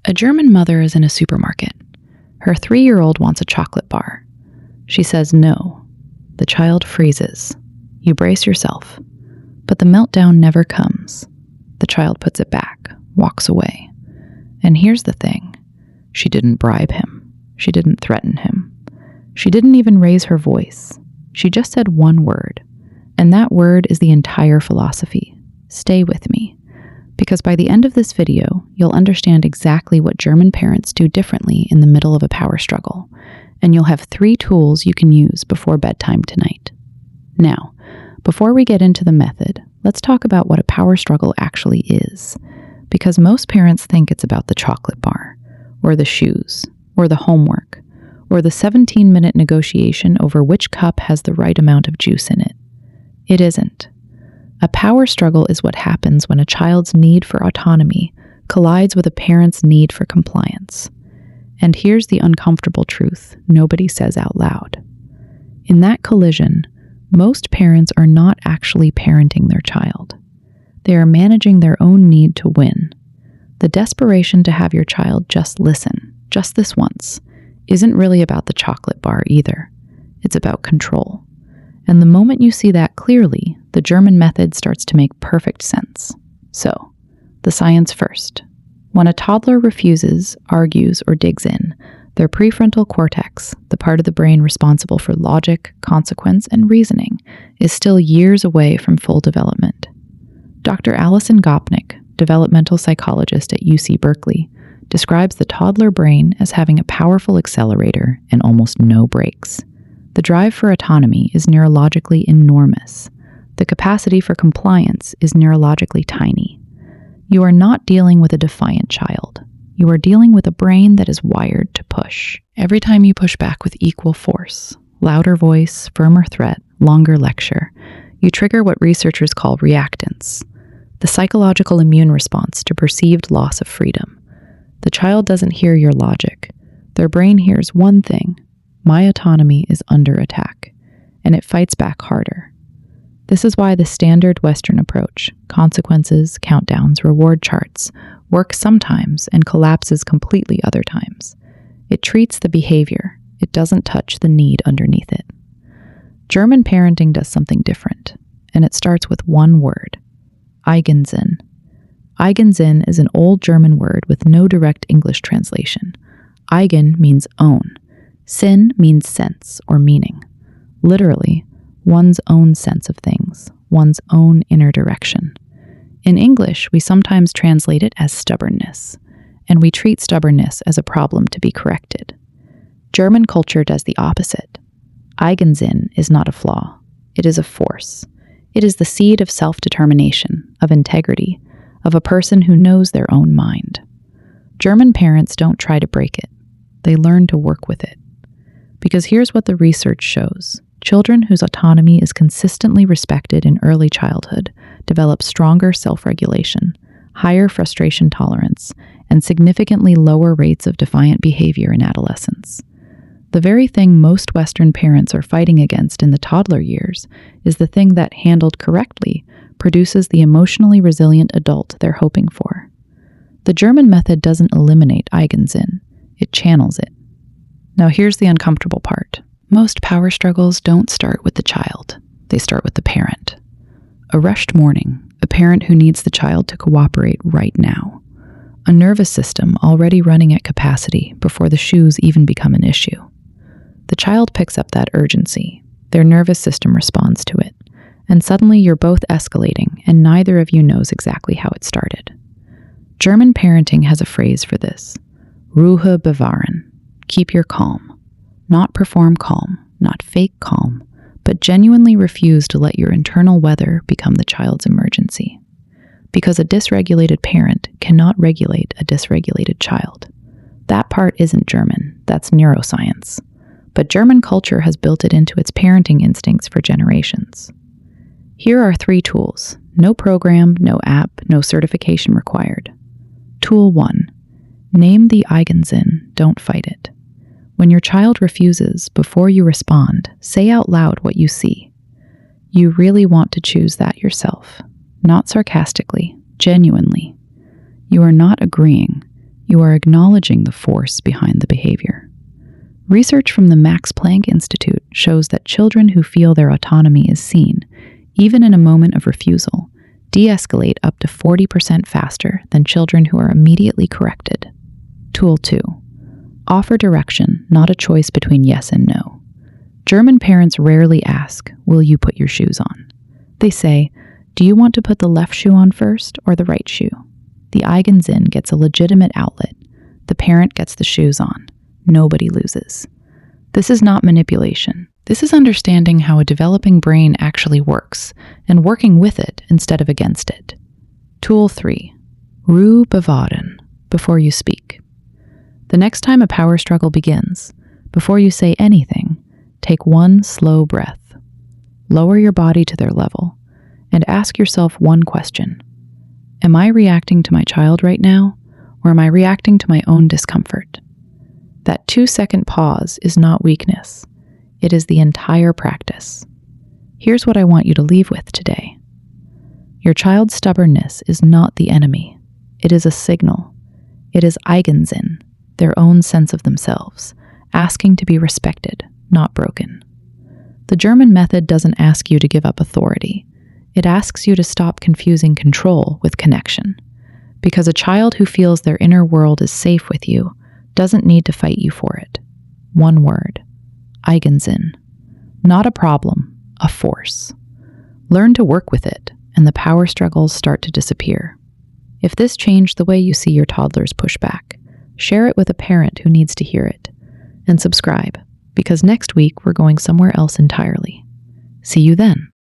A German mother is in a supermarket. Her 3-year-old wants a chocolate bar. She says no. The child freezes. You brace yourself. But the meltdown never comes. The child puts it back, walks away. And here's the thing. She didn't bribe him. She didn't threaten him. She didn't even raise her voice. She just said one word. And that word is the entire philosophy. Stay with me. Because by the end of this video, you'll understand exactly what German parents do differently in the middle of a power struggle. And you'll have 3 tools you can use before bedtime tonight. Now, before we get into the method, let's talk about what a power struggle actually is. Because most parents think it's about the chocolate bar, or the shoes, or the homework, or the 17-minute negotiation over which cup has the right amount of juice in it. It isn't. A power struggle is what happens when a child's need for autonomy collides with a parent's need for compliance. And here's the uncomfortable truth nobody says out loud. In that collision, most parents are not actually parenting their child. They are managing their own need to win. The desperation to have your child just listen, just this once, isn't really about the chocolate bar either. It's about control. And the moment you see that clearly, the German method starts to make perfect sense. So, the science first. When a toddler refuses, argues, or digs in, their prefrontal cortex, the part of the brain responsible for logic, consequence, and reasoning, is still years away from full development. Dr. Alison Gopnik, developmental psychologist at UC Berkeley, describes the toddler brain as having a powerful accelerator and almost no brakes. The drive for autonomy is neurologically enormous. The capacity for compliance is neurologically tiny. You are not dealing with a defiant child. You are dealing with a brain that is wired to push. Every time you push back with equal force, louder voice, firmer threat, longer lecture, you trigger what researchers call reactance, the psychological immune response to perceived loss of freedom. The child doesn't hear your logic. Their brain hears one thing: my autonomy is under attack, and it fights back harder. This is why the standard Western approach, consequences, countdowns, reward charts, works sometimes and collapses completely other times. It treats the behavior. It doesn't touch the need underneath it. German parenting does something different, and it starts with one word: Eigensinn. Eigensinn is an old German word with no direct English translation. Eigen means own. Sinn means sense or meaning. Literally, one's own sense of things, one's own inner direction. In English, we sometimes translate it as stubbornness, and we treat stubbornness as a problem to be corrected. German culture does the opposite. Eigensinn is not a flaw. It is a force. It is the seed of self-determination, of integrity, of a person who knows their own mind. German parents don't try to break it. They learn to work with it. Because here's what the research shows. Children whose autonomy is consistently respected in early childhood develop stronger self-regulation, higher frustration tolerance, and significantly lower rates of defiant behavior in adolescence. The very thing most Western parents are fighting against in the toddler years is the thing that, handled correctly, produces the emotionally resilient adult they're hoping for. The German method doesn't eliminate Eigensinn, it channels it. Now here's the uncomfortable part. Most power struggles don't start with the child, they start with the parent. A rushed morning, a parent who needs the child to cooperate right now. A nervous system already running at capacity before the shoes even become an issue. The child picks up that urgency, their nervous system responds to it, and suddenly you're both escalating and neither of you knows exactly how it started. German parenting has a phrase for this: Ruhe bewahren, keep your calm. Not perform calm, not fake calm, but genuinely refuse to let your internal weather become the child's emergency. Because a dysregulated parent cannot regulate a dysregulated child. That part isn't German, that's neuroscience. But German culture has built it into its parenting instincts for generations. Here are 3 tools. No program, no app, no certification required. Tool 1. Name the Eigensinn, don't fight it. When your child refuses, before you respond, say out loud what you see. You really want to choose that yourself. Not sarcastically, genuinely. You are not agreeing. You are acknowledging the force behind the behavior. Research from the Max Planck Institute shows that children who feel their autonomy is seen, even in a moment of refusal, de-escalate up to 40% faster than children who are immediately corrected. Tool 2. Offer direction, not a choice between yes and no. German parents rarely ask, "Will you put your shoes on?" They say, "Do you want to put the left shoe on first or the right shoe?" The Eigensinn gets a legitimate outlet. The parent gets the shoes on. Nobody loses. This is not manipulation. This is understanding how a developing brain actually works and working with it instead of against it. Tool 3. Ruhe bewahren, before you speak. The next time a power struggle begins, before you say anything, take one slow breath. Lower your body to their level and ask yourself one question. Am I reacting to my child right now, or am I reacting to my own discomfort? That 2-second pause is not weakness. It is the entire practice. Here's what I want you to leave with today. Your child's stubbornness is not the enemy. It is a signal. It is Eigensinn, their own sense of themselves, asking to be respected, not broken. The German method doesn't ask you to give up authority. It asks you to stop confusing control with connection. Because a child who feels their inner world is safe with you doesn't need to fight you for it. One word. Eigensinn. Not a problem, a force. Learn to work with it, and the power struggles start to disappear. If this changed the way you see your toddler's pushback, share it with a parent who needs to hear it. And subscribe, because next week we're going somewhere else entirely. See you then.